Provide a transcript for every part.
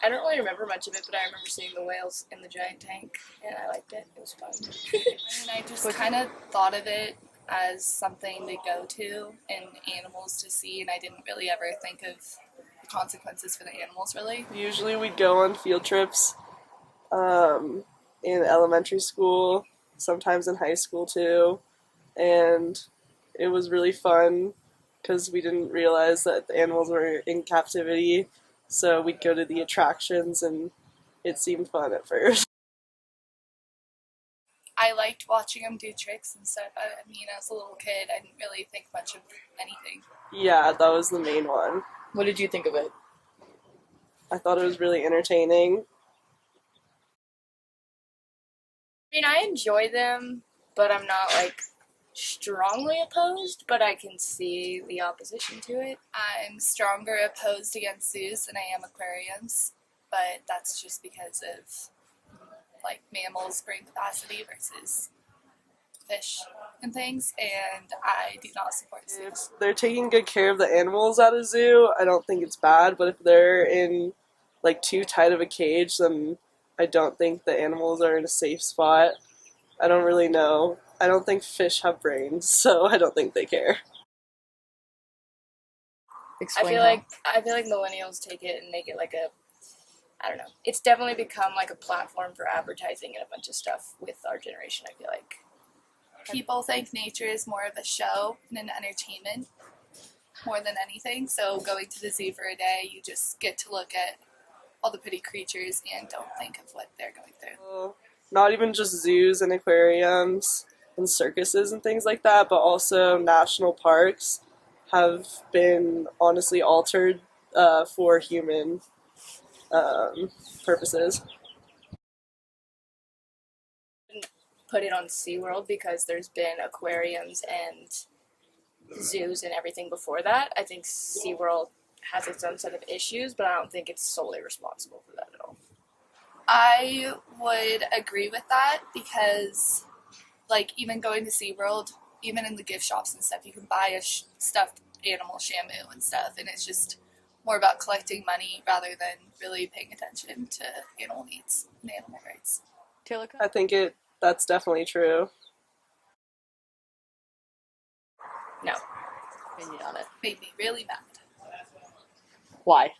I don't really remember much of it, but I remember seeing the whales in the giant tank, and I liked it. It was fun. I just kind of thought of it as something to go to and animals to see, and I didn't really ever think of the consequences for the animals, really. Usually we'd go on field trips in elementary school, sometimes in high school too, and it was really fun because we didn't realize that the animals were in captivity. So we'd go to the attractions, and it seemed fun at first. I liked watching them do tricks and stuff. I mean, as a little kid, I didn't really think much of anything. Yeah, that was the main one. What did you think of it? I thought it was really entertaining. I mean, I enjoy them, but I'm not like strongly opposed, but I can see the opposition to it. I'm stronger opposed against zoos than I am aquariums, but that's just because of like mammals' brain capacity versus fish and things, and I do not support zoos. If they're taking good care of the animals at a zoo, I don't think it's bad, but if they're in like too tight of a cage, then I don't think the animals are in a safe spot. I don't really know. I don't think fish have brains, so I don't think they care. Explain I feel like millennials take it and make it like a I don't know. It's definitely become like a platform for advertising and a bunch of stuff with our generation, I feel like. People think nature is more of a show and an entertainment more than anything. So going to the zoo for a day, you just get to look at all the pretty creatures and don't think of what they're going through. Not even just zoos and aquariums and circuses and things like that, but also national parks have been honestly altered for human purposes. Put it on SeaWorld because there's been aquariums and zoos and everything before that. I think SeaWorld has its own set of issues, but I don't think it's solely responsible for that at all. I would agree with that because, like, even going to SeaWorld, even in the gift shops and stuff, you can buy a stuffed animal Shamu and stuff, and it's just more about collecting money rather than really paying attention to animal needs and animal rights. Taylor? I think that's definitely true. No. Opinion on it. Made me really mad. Why?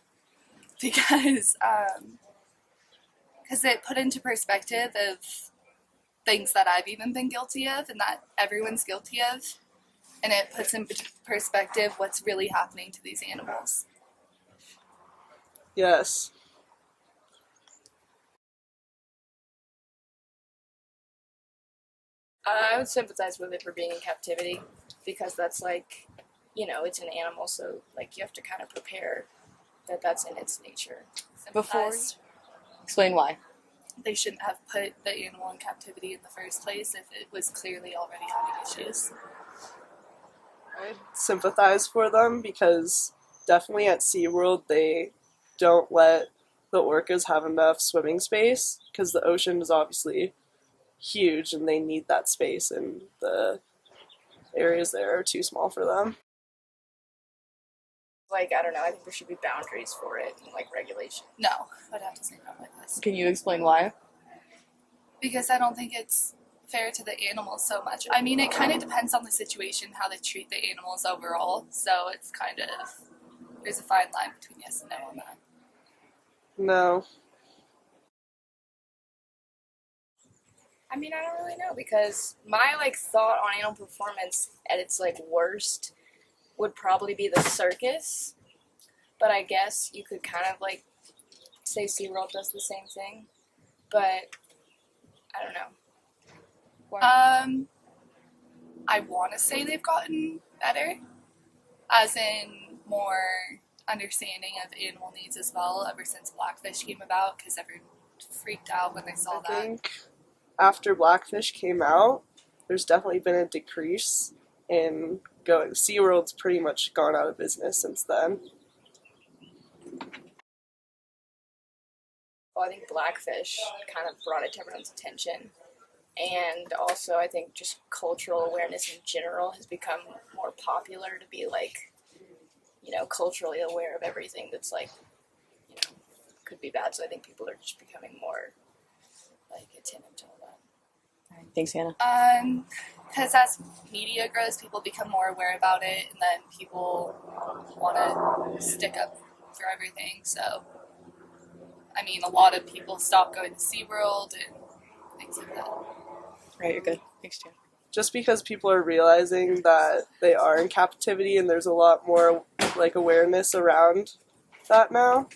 Because it put into perspective of things that I've even been guilty of and that everyone's guilty of, and it puts in perspective what's really happening to these animals. Yes. I would sympathize with it for being in captivity because that's like, it's an animal, so like you have to kind of prepare that that's in its nature. Before? Explain why. They shouldn't have put the animal in captivity in the first place if it was clearly already having issues. I sympathize for them because definitely at SeaWorld they don't let the orcas have enough swimming space because the ocean is obviously huge and they need that space, and the areas there are too small for them. Like, I don't know, I think there should be boundaries for it and like regulation. No, I'd have to say no like this. Can you explain why? Because I don't think it's fair to the animals so much. I mean, it kind of depends on the situation, how they treat the animals overall. So it's kind of, there's a fine line between yes and no on that. No. I mean, I don't really know because my like thought on animal performance at its like worst would probably be the circus. But I guess you could kind of like say SeaWorld does the same thing. But I don't know. I want to say they've gotten better, as in more understanding of animal needs as well ever since Blackfish came about, because everyone freaked out when they saw that. I think after Blackfish came out, there's definitely been a decrease in going. SeaWorld's pretty much gone out of business since then. Well, I think Blackfish kind of brought it to everyone's attention. And also, I think just cultural awareness in general has become more popular to be like, culturally aware of everything that's like, could be bad. So I think people are just becoming more like attentive to all that. Thanks, Hannah. Because as media grows, people become more aware about it, and then people want to stick up for everything. So, I mean, a lot of people stop going to SeaWorld and things like that. Right, you're good. Thanks, Jan. Just because people are realizing that they are in captivity and there's a lot more like awareness around that now.